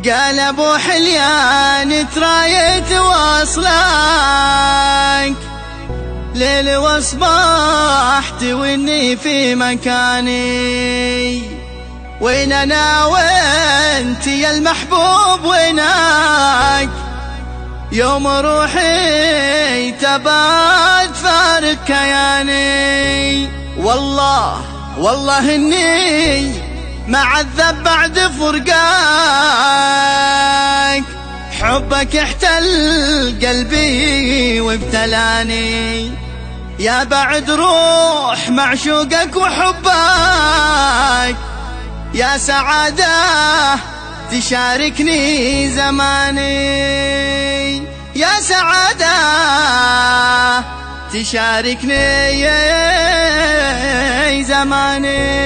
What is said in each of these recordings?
قال ابو حليان ترايت واصلك ليل واصبحت واني في مكاني، وين انا وانت يا المحبوب وينك؟ يوم روحي تبات فارق كياني، والله اني معذب بعد فرقاك، حبك احتل قلبي وابتلاني، يا بعد روح معشوقك وحبك، يا سعادة تشاركني زماني، يا سعادة تشاركني زماني.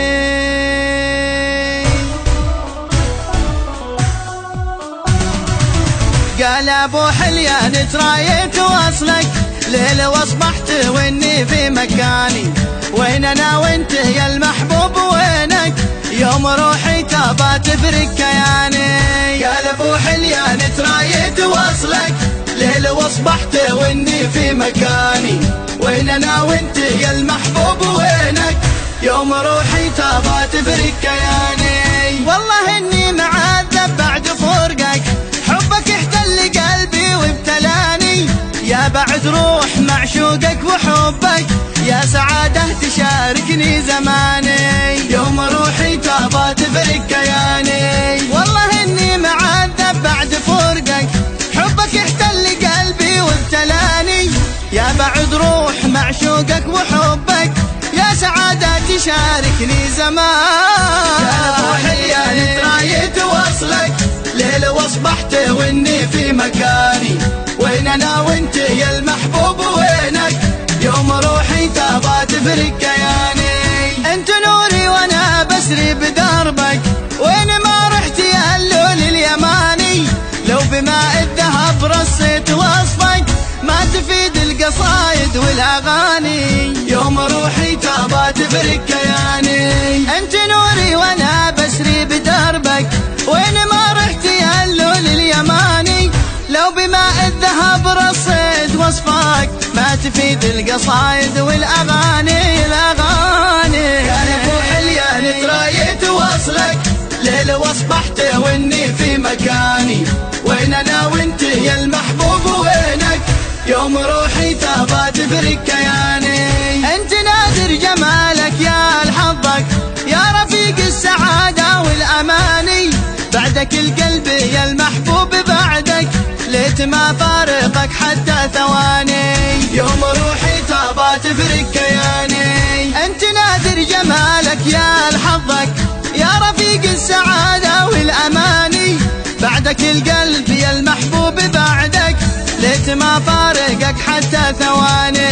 قال ابو حليان ترايت واصلك ليل واصبحت واني في مكاني، وين انا وانت يا المحبوب وينك؟ يوم روحي تابى تفرق كياني. قال ابو حليان ترايت واصلك ليل واصبحت واني في مكاني، وين انا وانت يا المحبوب وينك؟ يوم روحي تابى تفرق كياني، والله اني معذب بعد فرقك، حبك احتل قلبي وابتلاني، يا بعد روح معشوقك وحبك، يا سعادة تشاركني زماني، يوم روحي تابى تفرق كياني، والله اني معذب بعد فرقك، حبك احتل قلبي وابتلاني، يا بعد روح معشوقك وحبك، يا سعادة تشاركني زمان. يا ابو حليان ترايت واصلك ليل واصبحت واني في مكاني، وين انا وانت يا المحبوب وينك؟ يوم روحي تابى تفرق كياني، انت نوري وانا بسري بدربك، وين ما رحت يا اللول اليماني، لو بماء الذهب رصيت وصفك ما تفيد القصايد والاغاني، يوم روحي تابى تفرق كياني، انت نوري وانا بسري بدربك، وين ما رحت يا اللول اليماني، لو بماء الذهب رصيت وصفك ما تفيد القصايد والاغاني الاغاني. يا ابو حليان ترايت واصلك ليل واصبحت واني في مكاني، وين انا وانت يا المحبوب وينك؟ يوم روحي تابى تفرق كياني، انت نادر جمالك يا الحظك، يا رفيق السعادة والاماني، بعدك القلب يا المحبوب بعدك، ليت ما فارقك حتى ثواني، يوم روحي تابى تفرق كياني، انت نادر جمالك يا الحظك، يا رفيق السعادة والاماني، بعدك القلب يا المحبوب بعدك، ليت ما فارقك حتى ثواني.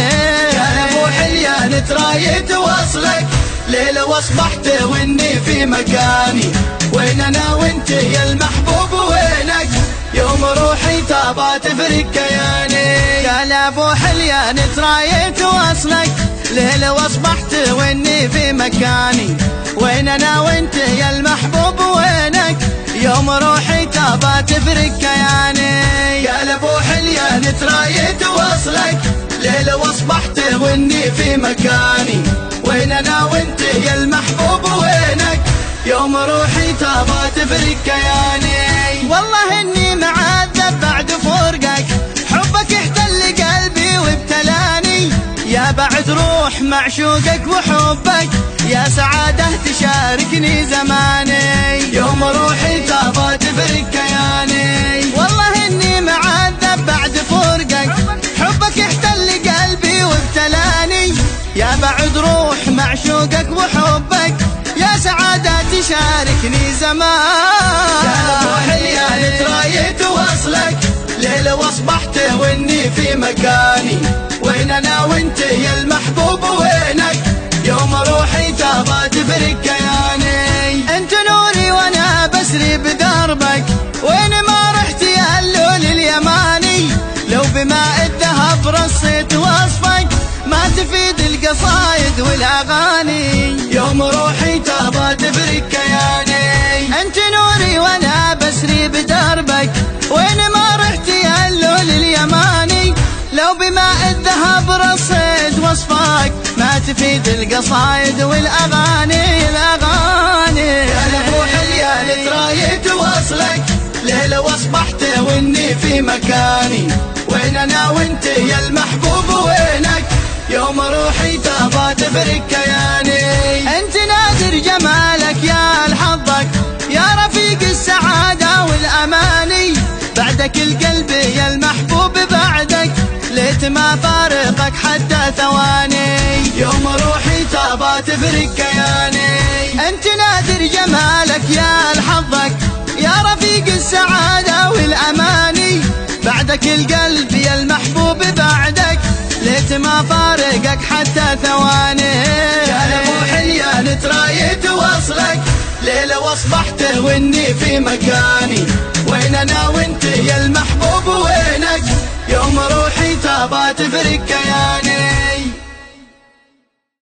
يا ابو حليان ترايت واصلك ليل واصبحت واني في مكاني، وين انا وانت يا المحبوب وينك؟ يوم روحي تابى تفرق كياني. قال ابو حليان ترايت واصلك ليل واصبحت واني في مكاني، وين انا وانت يا المحبوب وينك؟ يوم روحي تابى تفرق كياني. قال ابو حليان ترايت واصلك ليل واصبحت واني في مكاني، وين انا وانت يا المحبوب وينك؟ يوم روحي تابى تفرق كياني، والله اني معذب بعد فرقك، حبك احتل قلبي وابتلاني، يا بعد روح معشوقك وحبك، يا سعادة تشاركني زماني، يوم روحي تابى تفرق كياني، والله اني معذب بعد فرقك، حبك احتل قلبي وابتلاني، يا بعد روح معشوقك وحبك، يا سعادة تشاركني زمان. يا ابو حليان ترايت واصلك ليل واصبحت واني في مكاني، وين انا وانت يا المحبوب وينك؟ يوم روحي تابى تفرق كياني، انت نوري وانا بسري بدربك، وين ما رحت يا اللول اليماني، لو بماء الذهب رصيت وصفك ما تفيد القصايد والاغاني، يوم روحي تابى تفرق كياني، انت نوري وانا بسري بدربك، تفيد القصايد والاغاني الاغاني. يا ابو حليان ترايت واصلك ليلة واصبحت واني في مكاني، وين انا وانت يا المحبوب وينك يوم روحي تبى تفرق كياني. انت نادر جمالك يا الحظك يا رفيق السعادة والاماني، بعدك القلب يا المحبوب بعدك ليت ما فارقك حتى ثواني، يوم روحي تبى تفرق كياني. انت نادر جمالك يا الحظك يا رفيق السعادة والاماني، بعدك القلب يا المحبوب بعدك ليت ما فارقك حتى ثواني. يا ابو حليان ترايت واصلك ليلة واصبحت واني في مكاني، وين انا وانت يا المحبوب وينك يوم روحي تبى تفرق كياني.